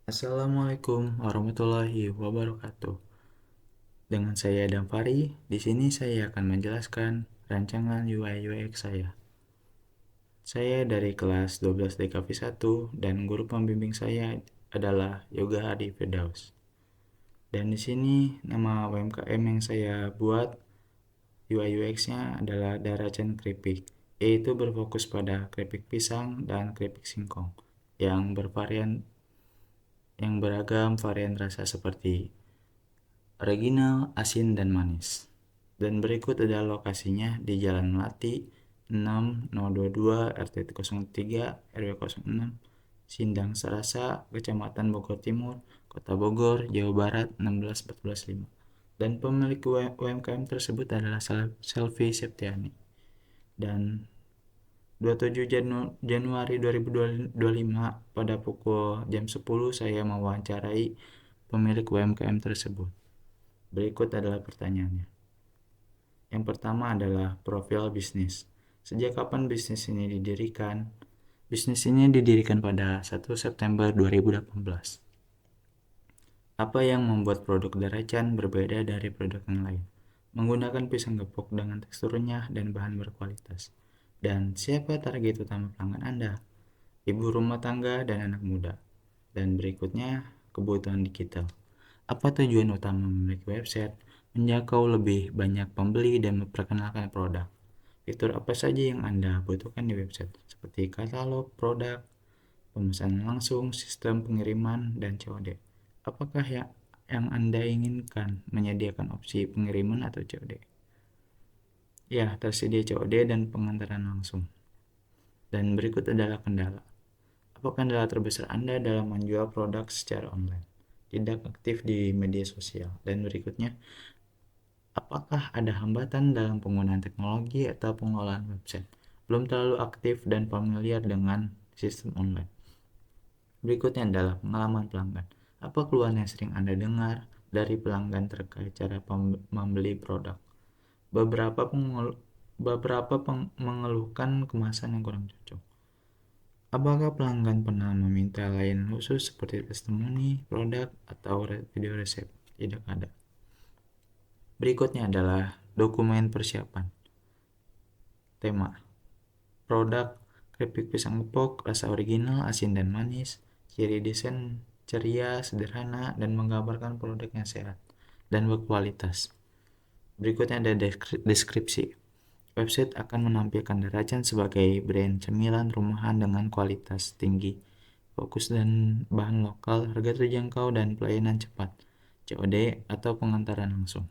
Assalamualaikum warahmatullahi wabarakatuh. Dengan saya Adam Fari, di sini saya akan menjelaskan rancangan UI UX saya. Saya dari kelas 12 DKV 1 dan guru pembimbing saya adalah Yoga Adi Firdaus. Dan di sini nama UMKM yang saya buat UI UX-nya adalah Darajan Keripik, yaitu berfokus pada keripik pisang dan keripik singkong yang beragam varian rasa seperti original, asin, dan manis. Dan berikut adalah lokasinya di Jalan Melati 6022 RT 03 RW 06 Sindang Serasa, Kecamatan Bogor Timur, Kota Bogor, Jawa Barat 16145. Dan pemilik UMKM tersebut adalah Selvi Septiani. Dan 27 Januari 2025 pada pukul jam 10 saya mewawancarai pemilik UMKM tersebut. Berikut adalah pertanyaannya. Yang pertama adalah profil bisnis. Sejak kapan bisnis ini didirikan? Bisnis ini didirikan pada 1 September 2018. Apa yang membuat produk Daracan berbeda dari produk yang lain? Menggunakan pisang gepuk dengan teksturnya dan bahan berkualitas. Dan siapa target utama pelanggan Anda? Ibu rumah tangga dan anak muda. Dan berikutnya, kebutuhan digital. Apa tujuan utama memiliki website? Menjangkau lebih banyak pembeli dan memperkenalkan produk. Fitur apa saja yang Anda butuhkan di website, seperti katalog produk, pemesanan langsung, sistem pengiriman, dan COD. Apakah yang Anda inginkan menyediakan opsi pengiriman atau COD? Ya, tersedia COD dan pengantaran langsung. Dan berikut adalah kendala. Apa kendala terbesar Anda dalam menjual produk secara online? Tidak aktif di media sosial. Dan berikutnya, apakah ada hambatan dalam penggunaan teknologi atau pengelolaan website? Belum terlalu aktif dan familiar dengan sistem online. Berikutnya adalah pengalaman pelanggan. Apa keluhan yang sering Anda dengar dari pelanggan terkait cara membeli produk? Beberapa mengeluhkan kemasan yang kurang cocok. Apakah pelanggan pernah meminta layanan khusus seperti testimoni, produk, atau video resep? Tidak ada. Berikutnya adalah dokumen persiapan. Tema: produk keripik pisang gepok, rasa original, asin dan manis, ciri desain ceria, sederhana, dan menggambarkan produk yang sehat dan berkualitas. Berikutnya ada deskripsi. Website akan menampilkan Daracan sebagai brand cemilan rumahan dengan kualitas tinggi, fokus dan bahan lokal, harga terjangkau, dan pelayanan cepat, COD atau pengantaran langsung.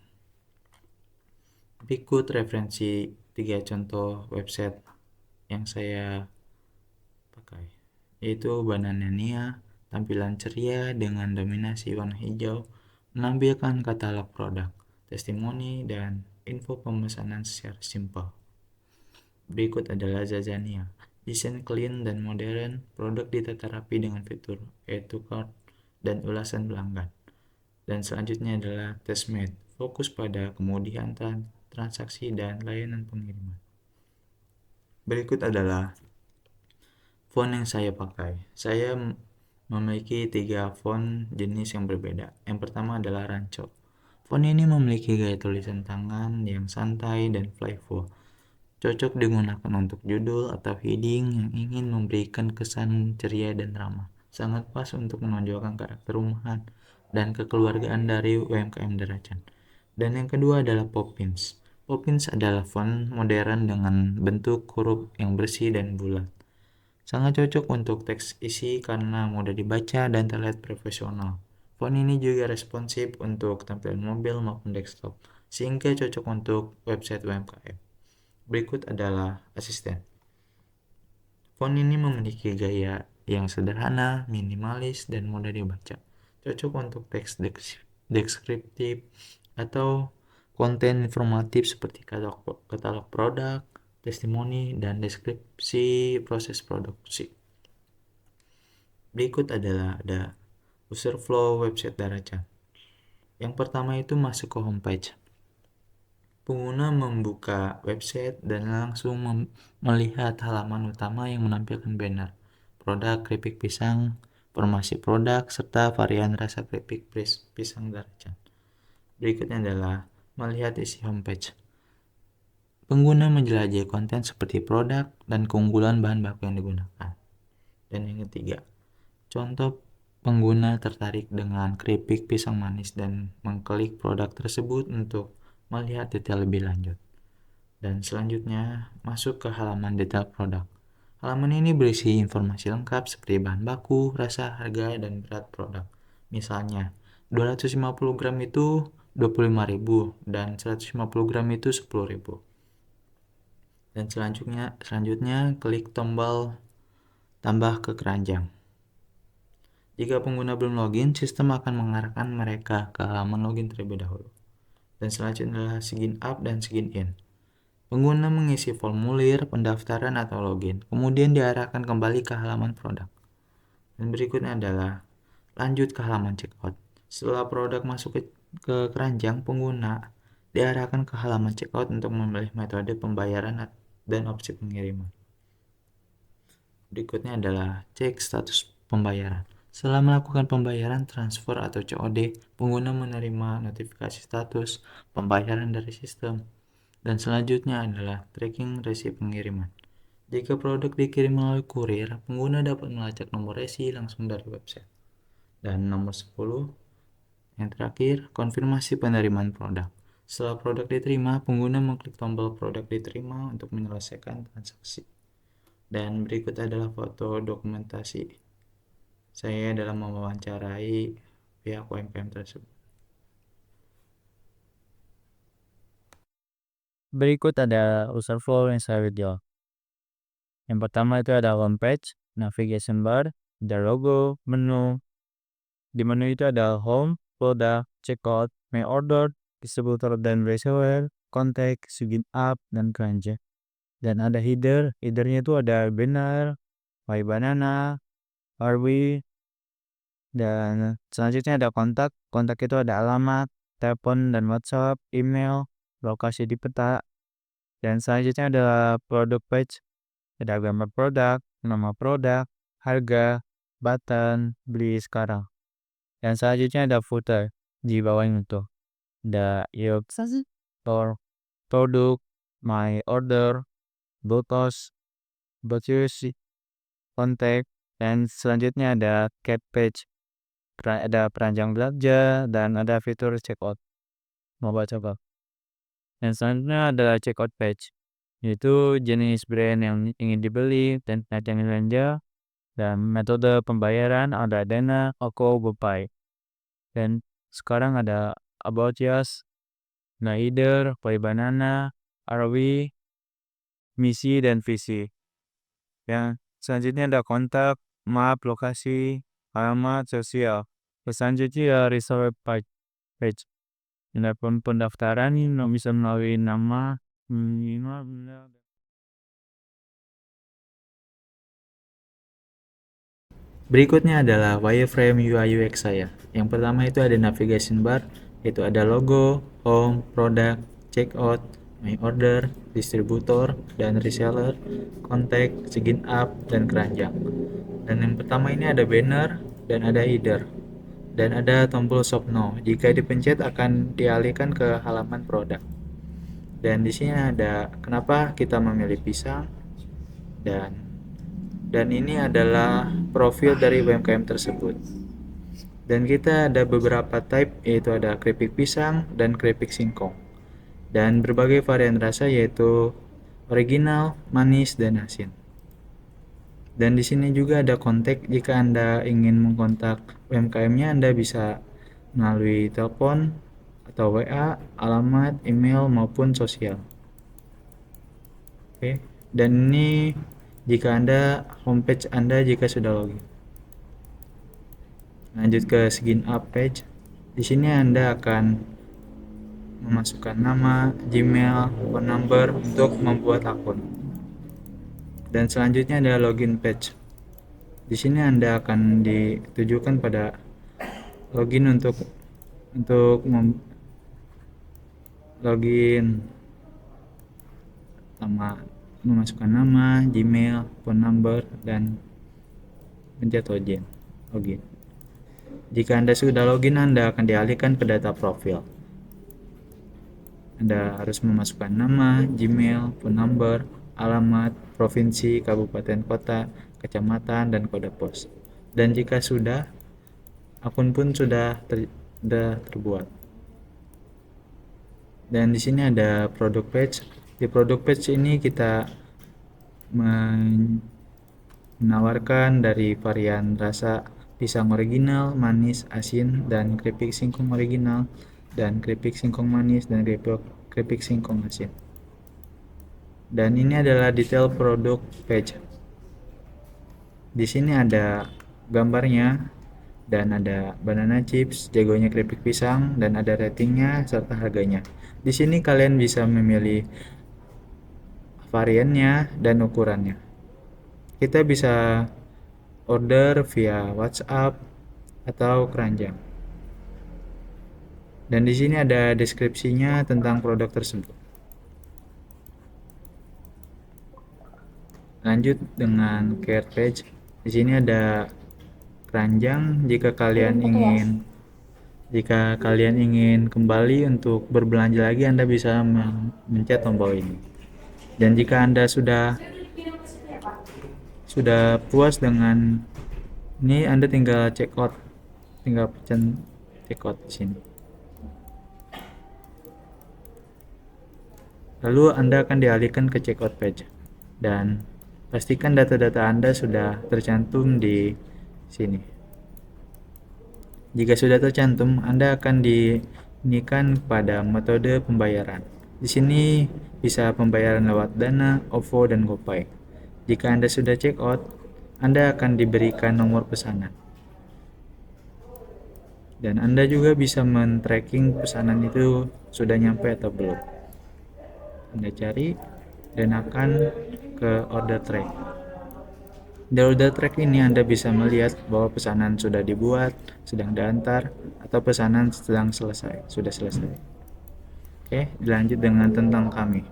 Berikut referensi 3 contoh website yang saya pakai, yaitu Bananania, tampilan ceria dengan dominasi warna hijau, menampilkan katalog produk, testimoni, dan info pemesanan secara simpel. Berikut adalah Zazania, desain clean dan modern, produk ditata rapi dengan fitur add to cart dan ulasan pelanggan. Dan selanjutnya adalah Testmade, fokus pada kemudahan transaksi dan layanan pengiriman. Berikut adalah font yang saya pakai. Saya memiliki 3 font jenis yang berbeda. Yang pertama adalah Rancho. Font ini memiliki gaya tulisan tangan yang santai dan playful. Cocok digunakan untuk judul atau heading yang ingin memberikan kesan ceria dan ramah. Sangat pas untuk menonjolkan karakter rumahan dan kekeluargaan dari UMKM Daracan. Dan yang kedua adalah Poppins. Poppins adalah font modern dengan bentuk huruf yang bersih dan bulat. Sangat cocok untuk teks isi karena mudah dibaca dan terlihat profesional. Font ini juga responsif untuk tampilan mobil maupun desktop, sehingga cocok untuk website UMKM. Berikut adalah asisten. Font ini memiliki gaya yang sederhana, minimalis, dan mudah dibaca. Cocok untuk teks deskriptif atau konten informatif seperti katalog produk, testimoni, dan deskripsi proses produksi. Berikut adalah ada user flow website Daracan. Yang pertama itu masuk ke homepage. Pengguna membuka website dan langsung melihat halaman utama yang menampilkan banner, produk keripik pisang, informasi produk, serta varian rasa keripik pisang Darjan. Berikutnya adalah melihat isi homepage. Pengguna menjelajahi konten seperti produk dan keunggulan bahan baku yang digunakan. Dan yang ketiga, contoh pengguna tertarik dengan keripik pisang manis dan mengklik produk tersebut untuk melihat detail lebih lanjut. Dan selanjutnya, masuk ke halaman detail produk. Halaman ini berisi informasi lengkap seperti bahan baku, rasa, harga, dan berat produk. Misalnya, 250 gram itu 25.000 dan 150 gram itu 10.000. Dan selanjutnya klik tombol tambah ke keranjang. Jika pengguna belum login, sistem akan mengarahkan mereka ke halaman login terlebih dahulu. Dan selanjutnya adalah sign up dan sign in. Pengguna mengisi formulir pendaftaran atau login, kemudian diarahkan kembali ke halaman produk. Dan berikutnya adalah lanjut ke halaman checkout. Setelah produk masuk ke keranjang, pengguna diarahkan ke halaman checkout untuk memilih metode pembayaran dan opsi pengiriman. Berikutnya adalah cek status pembayaran. Setelah melakukan pembayaran transfer atau COD, pengguna menerima notifikasi status pembayaran dari sistem. Dan selanjutnya adalah tracking resi pengiriman. Jika produk dikirim melalui kurir, pengguna dapat melacak nomor resi langsung dari website. Dan nomor 10, yang terakhir, konfirmasi penerimaan produk. Setelah produk diterima, pengguna mengklik tombol produk diterima untuk menyelesaikan transaksi. Dan berikut adalah foto dokumentasi saya dalam mewawancarai pihak UMKM tersebut. Berikut ada user flow yang saya video. Yang pertama itu ada homepage, navigation bar, ada logo, menu. Di menu itu ada home, product, checkout, my order, distributor dan reseller, contact, sign up, dan keranjang. Dan ada header, headernya itu ada banner, why banana, are we, dan selanjutnya ada kontak, kontak itu ada alamat, telepon dan WhatsApp, email, lokasi di peta. Dan selanjutnya ada produk page, ada gambar produk, nama produk, harga, button, beli sekarang. Dan selanjutnya ada footer di bawahnya itu. Ada your produk, my order, Bluetooth, Bluetooth, contact, dan selanjutnya ada cat page. Ada peranjang belanja dan ada fitur checkout, mobile checkout. Dan selanjutnya ada checkout page, yaitu jenis brand yang ingin dibeli dan yang belanja, dan metode pembayaran ada Dana, Oko, GoPay. Dan sekarang ada About Us, Naider, Play Banana, Arwi, misi, dan visi. Yang selanjutnya ada kontak, map, lokasi, alamat, sosial. Selanjutnya reseller page. Ada pendaftaran bisa melalui nama, Berikutnya adalah wireframe UI UX saya. Yang pertama itu ada navigation bar, yaitu ada logo, home, product, checkout, my order, distributor, dan reseller, contact, sign up, dan keranjang. Dan yang pertama ini ada banner dan ada header. Dan ada tombol shop now. Jika dipencet akan dialihkan ke halaman produk. Dan di sini ada kenapa kita memilih pisang dan ini adalah profil dari UMKM tersebut. Dan kita ada beberapa type, yaitu ada keripik pisang dan keripik singkong. Dan berbagai varian rasa, yaitu original, manis, dan asin. Dan di sini juga ada kontak. Jika Anda ingin mengkontak UMKM-nya, Anda bisa melalui telepon atau WA, alamat, email, maupun sosial. Oke. Dan ini jika Anda homepage Anda jika sudah login. Lanjut ke sign up page. Di sini Anda akan memasukkan nama, Gmail, phone number untuk membuat akun. Dan selanjutnya ada login page. Di sini Anda akan ditujukan pada login untuk login memasukkan nama, Gmail, phone number, dan pencet login. login. Jika Anda sudah login, Anda akan dialihkan ke data profil. Anda harus memasukkan nama, Gmail, phone number, alamat, provinsi, kabupaten kota, kecamatan, dan kode pos. Dan jika sudah, akun pun sudah terbuat. Dan di sini ada product page. Di product page ini kita menawarkan dari varian rasa pisang original, manis, asin, dan keripik singkong original, dan keripik singkong manis, dan keripik singkong asin. Dan ini adalah detail produk page. Di sini ada gambarnya, dan ada banana chips, jagonya keripik pisang, dan ada ratingnya serta harganya. Di sini kalian bisa memilih variannya dan ukurannya. Kita bisa order via WhatsApp atau keranjang. Dan di sini ada deskripsinya tentang produk tersebut. Lanjut dengan care page. Di sini ada keranjang jika kalian ingin kembali untuk berbelanja lagi, Anda bisa mencet tombol ini. Dan jika Anda sudah puas dengan ini, Anda tinggal check out, tinggal pencet check out di sini. Lalu Anda akan dialihkan ke checkout page, dan pastikan data-data Anda sudah tercantum di sini. Jika sudah tercantum, Anda akan diinikan pada metode pembayaran. Di sini bisa pembayaran lewat Dana, OVO, dan GoPay. Jika Anda sudah check out, Anda akan diberikan nomor pesanan. Dan Anda juga bisa men-tracking pesanan itu sudah nyampe atau belum. Anda cari dan akan ke order track. Di order track ini Anda bisa melihat bahwa pesanan sudah dibuat, sedang diantar, atau pesanan sudah selesai. Oke, dilanjut dengan tentang kami.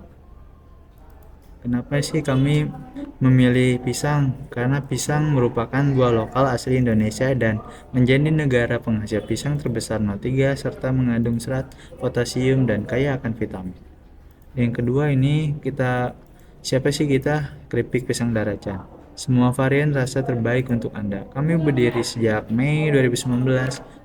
Kenapa sih kami memilih pisang? Karena pisang merupakan buah lokal asli Indonesia dan menjadi negara penghasil pisang terbesar nomor 3 serta mengandung serat, potasium, dan kaya akan vitamin. Yang kedua ini siapa sih kita? Keripik pisang Daracan. Semua varian rasa terbaik untuk Anda. Kami berdiri sejak Mei 2019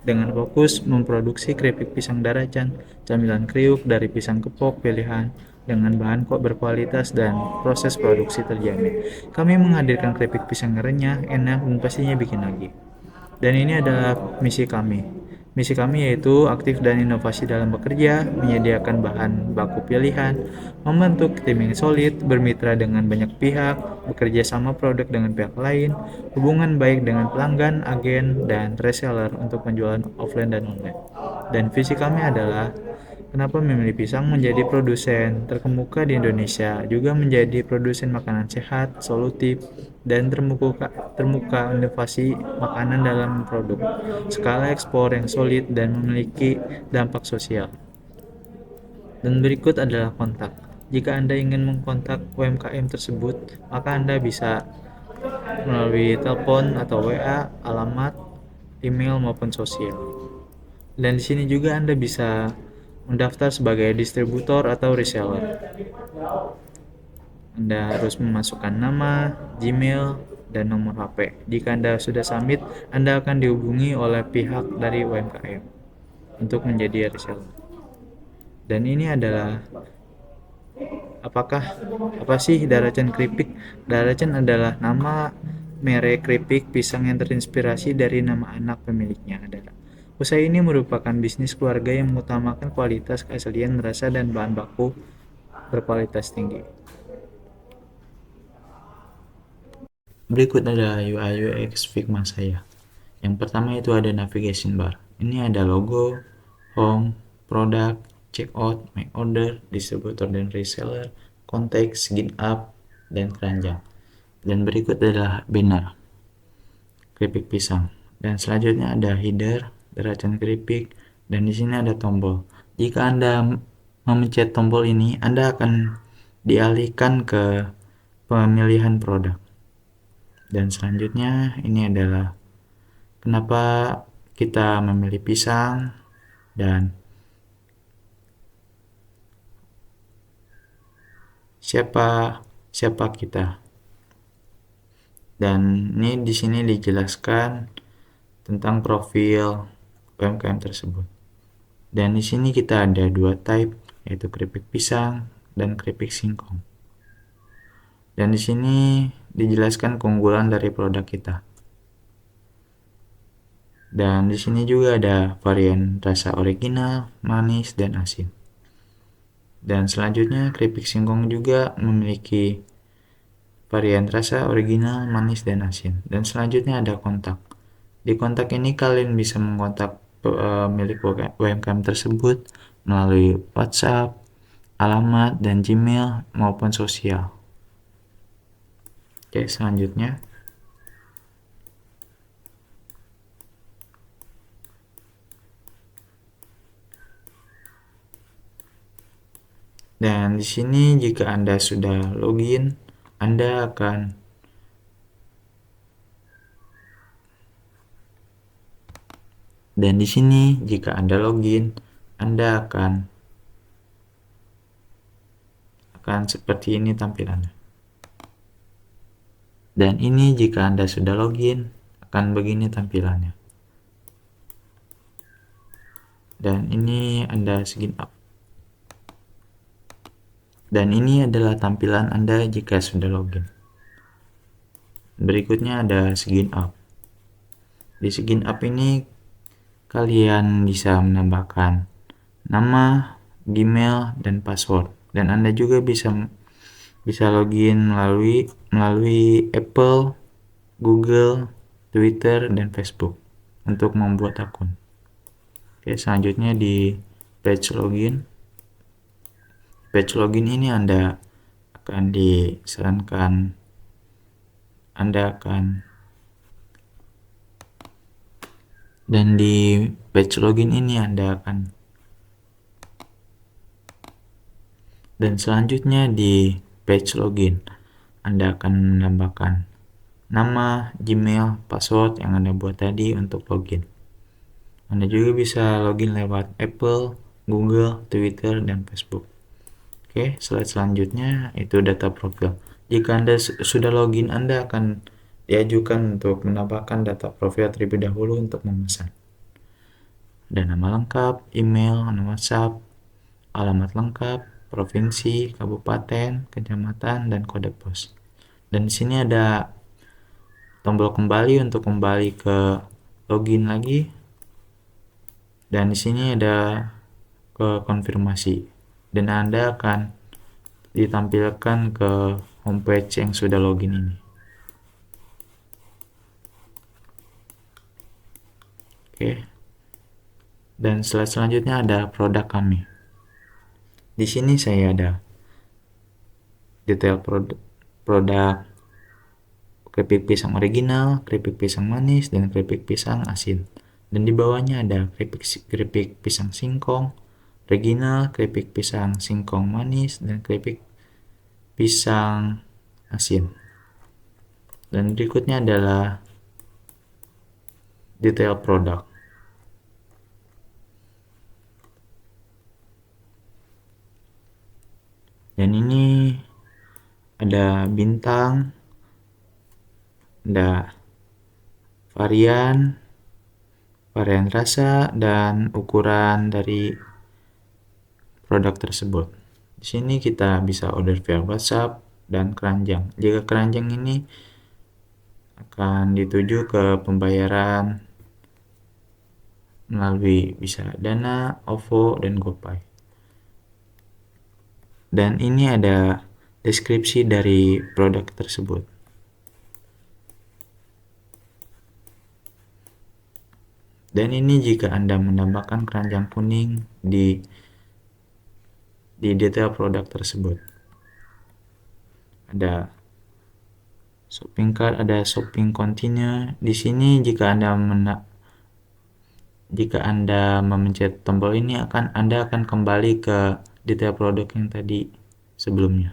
dengan fokus memproduksi keripik pisang Daracan, camilan kriuk dari pisang kepok pilihan dengan bahan berkualitas dan proses produksi terjamin. Kami menghadirkan keripik pisang renyah, enak, dan pastinya bikin lagi. Dan ini adalah misi kami. Misi kami yaitu aktif dan inovasi dalam bekerja, menyediakan bahan baku pilihan, membentuk tim yang solid, bermitra dengan banyak pihak, bekerja sama produk dengan pihak lain, hubungan baik dengan pelanggan, agen, dan reseller untuk penjualan offline dan online. Dan visi kami adalah kenapa memilih pisang menjadi produsen terkemuka di Indonesia, juga menjadi produsen makanan sehat, solutif, dan termuka inovasi makanan dalam produk, skala ekspor yang solid, dan memiliki dampak sosial. Dan berikut adalah kontak. Jika Anda ingin mengkontak UMKM tersebut, maka Anda bisa melalui telepon atau WA, alamat, email, maupun sosial. Dan di sini juga Anda bisa mendaftar sebagai distributor atau reseller. Anda harus memasukkan nama, Gmail, dan nomor HP. Jika Anda sudah submit, Anda akan dihubungi oleh pihak dari UMKM untuk menjadi reseller. Dan ini adalah apa sih Daracan Keripik? Daracan adalah nama merek keripik pisang yang terinspirasi dari nama anak pemiliknya adalah. Usaha ini merupakan bisnis keluarga yang mengutamakan kualitas, keaslian rasa, dan bahan baku berkualitas tinggi. Berikut adalah UI UX Figma saya. Yang pertama itu ada navigation bar. Ini ada logo, home, product, checkout, my order, distributor dan reseller, kontak, sign up, dan keranjang. Dan berikut adalah banner keripik pisang. Dan selanjutnya ada header, Daracan keripik, dan di sini ada tombol. Jika Anda memencet tombol ini, Anda akan dialihkan ke pemilihan produk. Dan selanjutnya ini adalah kenapa kita memilih pisang, dan siapa kita. Dan ini di sini dijelaskan tentang profil UMKM tersebut. Dan di sini kita ada 2 type, yaitu keripik pisang dan keripik singkong. Dan di sini dijelaskan keunggulan dari produk kita. Dan di sini juga ada varian rasa original, manis, dan asin. Dan selanjutnya keripik singkong juga memiliki varian rasa original, manis, dan asin. Dan selanjutnya ada kontak. Di kontak ini kalian bisa mengontak milik UMKM tersebut melalui WhatsApp, alamat, dan Gmail maupun sosial. Oke, selanjutnya. Dan di sini jika Anda sudah login, Anda akan Dan di sini jika Anda login, Anda akan seperti ini tampilannya. Dan ini jika Anda sudah login, akan begini tampilannya. Dan ini Anda sign up. Dan ini adalah tampilan Anda jika sudah login. Berikutnya ada sign up. Di sign up ini kalian bisa menambahkan nama, Gmail, dan password. Dan Anda juga bisa login melalui Apple, Google, Twitter, dan Facebook untuk membuat akun. Oke, selanjutnya di page login. Page login ini Anda akan disarankan dan di page login ini dan selanjutnya di page login Anda akan menambahkan nama, Gmail, password yang Anda buat tadi untuk login. Anda juga bisa login lewat Apple, Google, Twitter, dan Facebook. Oke, slide selanjutnya itu data profil. Jika Anda sudah login, Anda akan diajukan untuk menambahkan data profil terlebih dahulu untuk memesan. Ada nama lengkap, email, nomor WhatsApp, alamat lengkap, provinsi, kabupaten, kecamatan, dan kode pos. Dan di sini ada tombol kembali untuk kembali ke login lagi. Dan di sini ada ke konfirmasi. Dan Anda akan ditampilkan ke homepage yang sudah login ini. Oke. Dan slide selanjutnya ada produk kami. Di sini saya ada detail produk keripik pisang original, keripik pisang manis, dan keripik pisang asin. Dan di bawahnya ada keripik pisang singkong original, keripik pisang singkong manis, dan keripik pisang asin. Dan berikutnya adalah detail produk. Dan ini ada bintang, ada varian rasa, dan ukuran dari produk tersebut. Di sini kita bisa order via WhatsApp dan keranjang. Jika keranjang ini akan dituju ke pembayaran melalui bisa Dana, OVO, dan GoPay. Dan ini ada deskripsi dari produk tersebut. Dan ini jika Anda menambahkan keranjang kuning di detail produk tersebut. Ada shopping cart, ada shopping continue. Di sini jika Anda memencet tombol ini Anda akan kembali ke detail produk yang tadi sebelumnya.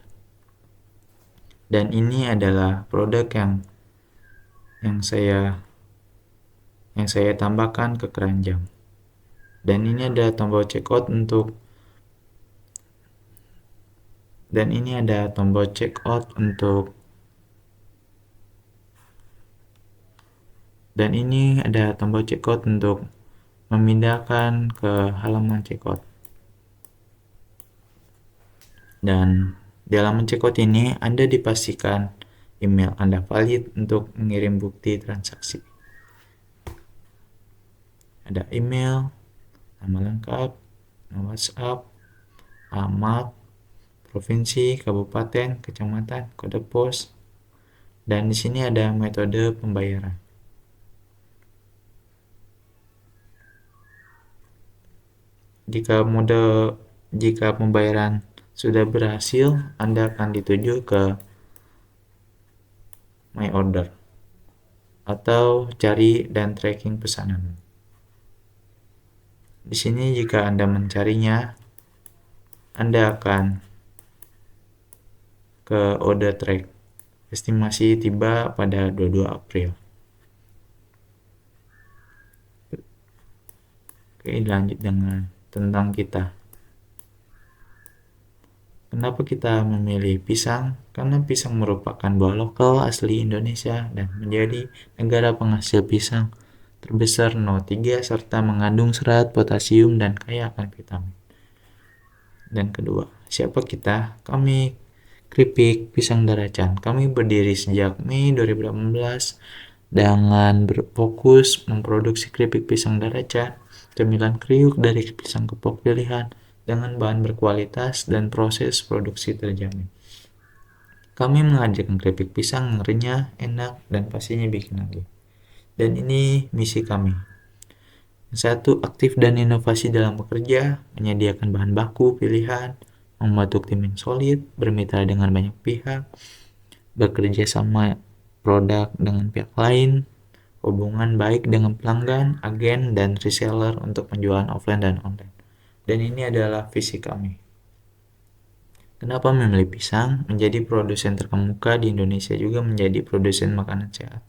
Dan ini adalah produk yang saya yang saya tambahkan ke keranjang. Dan ini ada tombol checkout untuk memindahkan ke halaman checkout. Dan di halaman checkout ini Anda dipastikan email Anda valid untuk mengirim bukti transaksi. Ada email, nama lengkap, nama WhatsApp, alamat, provinsi, kabupaten, kecamatan, kode pos, dan di sini ada metode pembayaran. Jika pembayaran sudah berhasil, Anda akan dituju ke My Order atau cari dan tracking pesanan. Di sini jika Anda mencarinya, Anda akan ke order track. Estimasi tiba pada 22 April. Oke, lanjut dengan tentang kita. Kenapa kita memilih pisang? Karena pisang merupakan buah lokal asli Indonesia dan menjadi negara penghasil pisang terbesar No3 serta mengandung serat, potasium, dan kaya akan vitamin. Dan kedua, siapa kita? Kami Keripik Pisang Daracan. Kami berdiri sejak Mei 2018 dengan berfokus memproduksi keripik pisang daracan, cemilan kriuk dari pisang kepok pilihan dengan bahan berkualitas dan proses produksi terjamin. Kami mengajarkan keripik pisang yang renyah, enak, dan pastinya bikin lagi. Dan ini misi kami. Satu, aktif dan inovasi dalam bekerja, menyediakan bahan baku pilihan, membentuk tim yang solid, bermitra dengan banyak pihak, bekerja sama produk dengan pihak lain, hubungan baik dengan pelanggan, agen, dan reseller untuk penjualan offline dan online. Dan ini adalah visi kami. Kenapa memilih pisang? Menjadi produsen terkemuka di Indonesia juga menjadi produsen makanan sehat,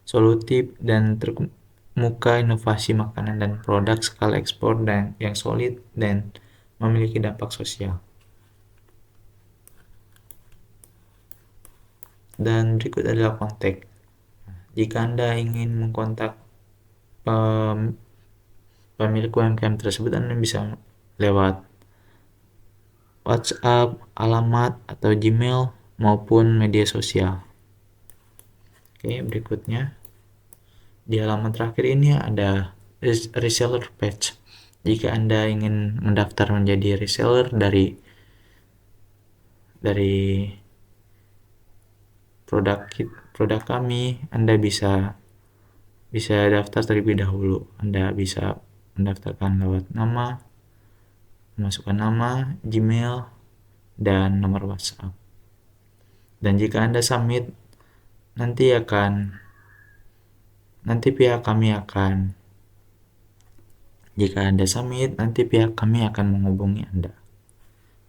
solutif, dan terkemuka inovasi makanan dan produk skala ekspor dan yang solid dan memiliki dampak sosial. Dan berikut adalah kontak. Jika Anda ingin mengkontak pemilik UMKM tersebut, Anda bisa lewat WhatsApp, alamat, atau Gmail maupun media sosial. Oke, berikutnya di halaman terakhir ini ada reseller page. Jika Anda ingin mendaftar menjadi reseller dari produk kami, Anda bisa daftar terlebih dahulu. Anda bisa mendaftarkan lewat nama, memasukkan nama, Gmail, dan nomor WhatsApp. Dan jika Anda submit, nanti pihak kami akan menghubungi Anda.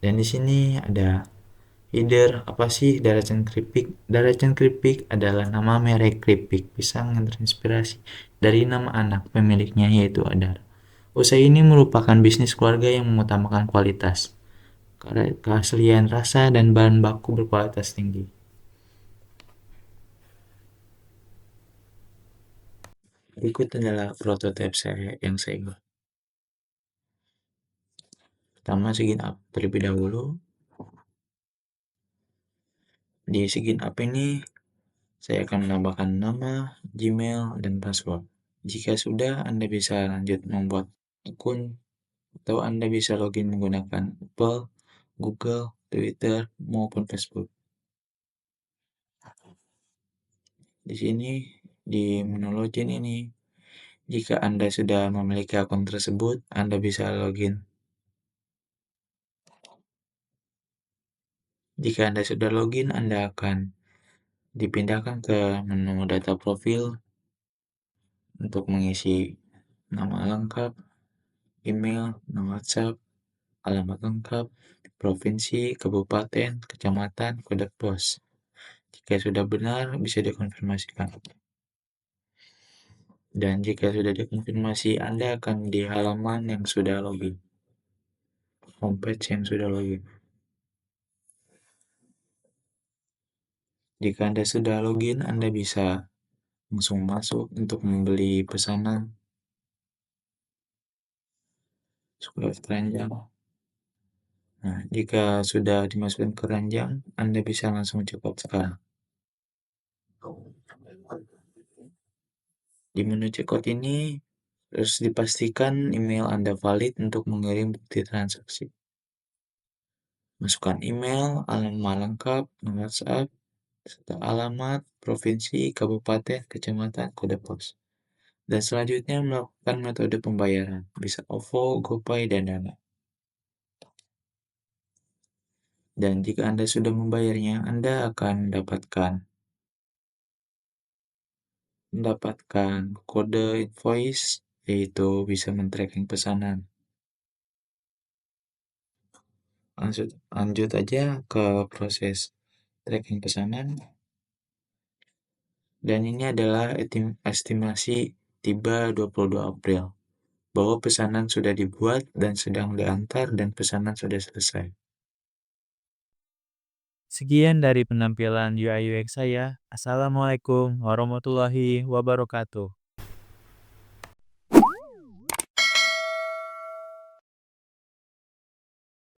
Dan di sini ada header, apa sih Daracan Keripik? Daracan Keripik adalah nama merek keripik pisang yang terinspirasi dari nama anak pemiliknya yaitu Adar. Usaha ini merupakan bisnis keluarga yang mengutamakan kualitas, keaslian rasa, dan bahan baku berkualitas tinggi. Berikut adalah prototipe yang saya buat. Pertama, sign up terlebih dahulu. Di sign up ini saya akan menambahkan nama, Gmail, dan password. Jika sudah, Anda bisa lanjut membuat akun atau Anda bisa login menggunakan Apple, Google, Twitter, maupun Facebook. Di sini di menu login ini, jika Anda sudah memiliki akun tersebut, Anda bisa login. Jika Anda sudah login, Anda akan dipindahkan ke menu data profil untuk mengisi nama lengkap, email, nomor WhatsApp, alamat lengkap, provinsi, kabupaten, kecamatan, kode pos. Jika sudah benar, bisa dikonfirmasikan. Dan jika sudah dikonfirmasi, Anda akan di halaman yang sudah login, homepage yang sudah login. Jika Anda sudah login, Anda bisa langsung masuk untuk membeli pesanan sekolah keranjang. Nah, jika sudah dimasukkan ke keranjang, Anda bisa langsung checkout sekarang. Di menu checkout ini harus dipastikan email Anda valid untuk mengirim bukti transaksi. Masukkan email, alamat lengkap, nomor WhatsApp, serta alamat, provinsi, kabupaten, kecamatan, kode pos. Dan selanjutnya melakukan metode pembayaran, bisa OVO, GoPay, dan Dana. Dan jika Anda sudah membayarnya, Anda akan mendapatkan kode invoice, yaitu bisa men-tracking pesanan. Lanjut aja ke proses tracking pesanan. Dan ini adalah estimasi tiba 22 April, bahwa pesanan sudah dibuat dan sedang diantar dan pesanan sudah selesai. Sekian dari penampilan UI UX saya. Assalamualaikum warahmatullahi wabarakatuh.